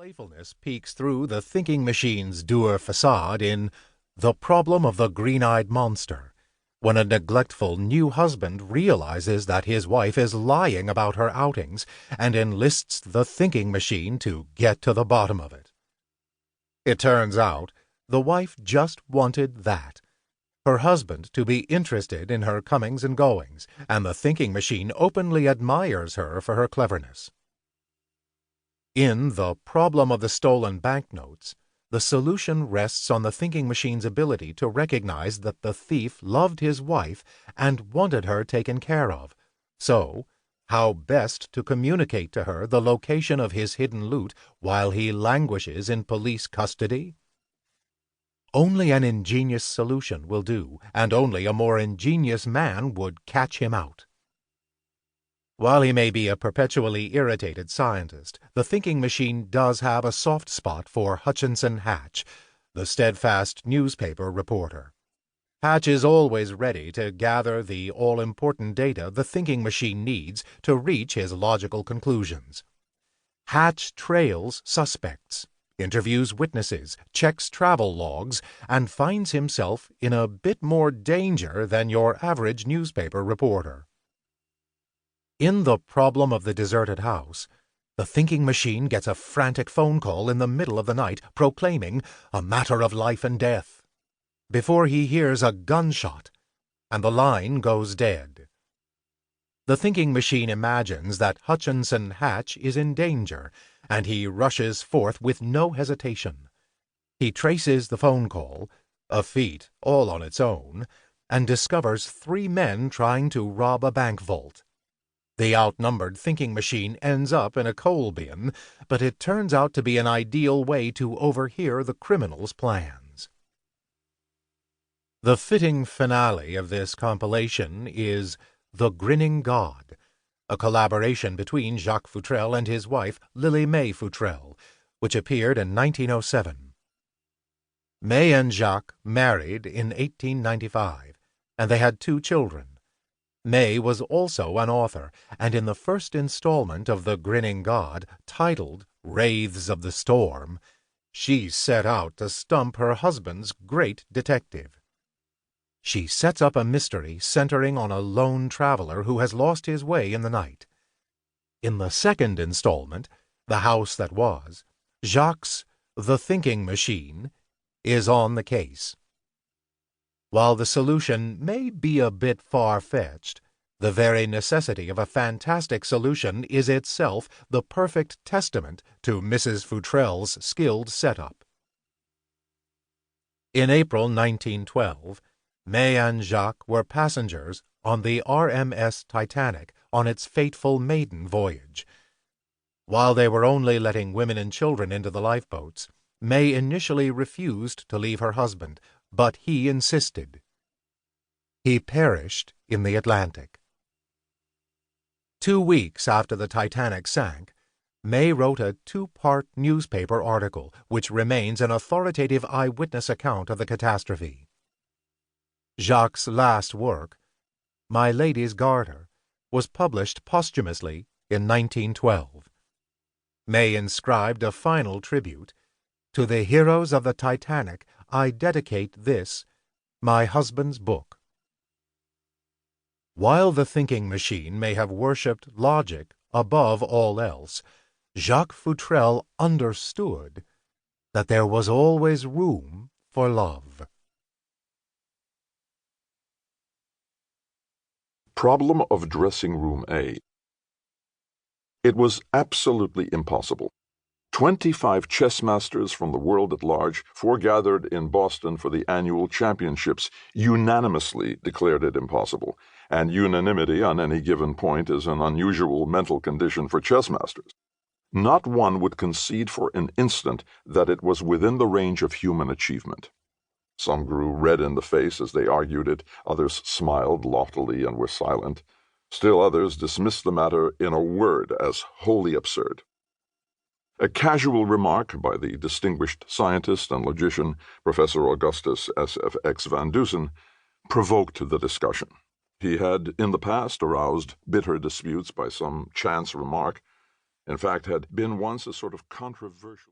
Playfulness peeks through the thinking machine's dour facade in The Problem of the Green-Eyed Monster, when a neglectful new husband realizes that his wife is lying about her outings and enlists the thinking machine to get to the bottom of it. It turns out the wife just wanted that, her husband to be interested in her comings and goings, and the thinking machine openly admires her for her cleverness. In The Problem of the Stolen Banknotes, the solution rests on the thinking machine's ability to recognize that the thief loved his wife and wanted her taken care of. So, how best to communicate to her the location of his hidden loot while he languishes in police custody? Only an ingenious solution will do, and only a more ingenious man would catch him out. While he may be a perpetually irritated scientist, the thinking machine does have a soft spot for Hutchison Hatch, the steadfast newspaper reporter. Hatch is always ready to gather the all-important data the thinking machine needs to reach his logical conclusions. Hatch trails suspects, interviews witnesses, checks travel logs, and finds himself in a bit more danger than your average newspaper reporter. In The Problem of the Deserted House, the thinking machine gets a frantic phone call in the middle of the night proclaiming a matter of life and death, before he hears a gunshot, and the line goes dead. The thinking machine imagines that Hutchison Hatch is in danger, and he rushes forth with no hesitation. He traces the phone call, a feat all on its own, and discovers 3 men trying to rob a bank vault. The outnumbered thinking machine ends up in a coal bin, but it turns out to be an ideal way to overhear the criminal's plans. The fitting finale of this compilation is The Grinning God, a collaboration between Jacques Futrelle and his wife Lily May Futrelle, which appeared in 1907. May and Jacques married in 1895, and they had 2 children. May was also an author, and in the first installment of The Grinning God, titled Wraiths of the Storm, she set out to stump her husband's great detective. She sets up a mystery centering on a lone traveler who has lost his way in the night. In the second installment, The House That Was, Jacques' The Thinking Machine is on the case. While the solution may be a bit far-fetched, the very necessity of a fantastic solution is itself the perfect testament to Mrs. Futrelle's skilled setup. In April 1912, May and Jacques were passengers on the RMS Titanic on its fateful maiden voyage. While they were only letting women and children into the lifeboats, May initially refused to leave her husband, but he insisted. He perished in the Atlantic. 2 weeks after the Titanic sank, May wrote a 2-part newspaper article which remains an authoritative eyewitness account of the catastrophe. Jacques' last work, My Lady's Garter, was published posthumously in 1912. May inscribed a final tribute, To the heroes of the Titanic I dedicate this, my husband's book. While the thinking machine may have worshipped logic above all else, Jacques Futrelle understood that there was always room for love. Problem of Dressing Room A. It was absolutely impossible. 25 chess masters from the world at large foregathered in Boston for the annual championships unanimously declared it impossible, and unanimity on any given point is an unusual mental condition for chess masters. Not one would concede for an instant that it was within the range of human achievement. Some grew red in the face as they argued it, others smiled loftily and were silent. Still others dismissed the matter in a word as wholly absurd. A casual remark by the distinguished scientist and logician, Professor Augustus S. van Dusen, provoked the discussion. He had, in the past, aroused bitter disputes by some chance remark, in fact, had been once a sort of controversial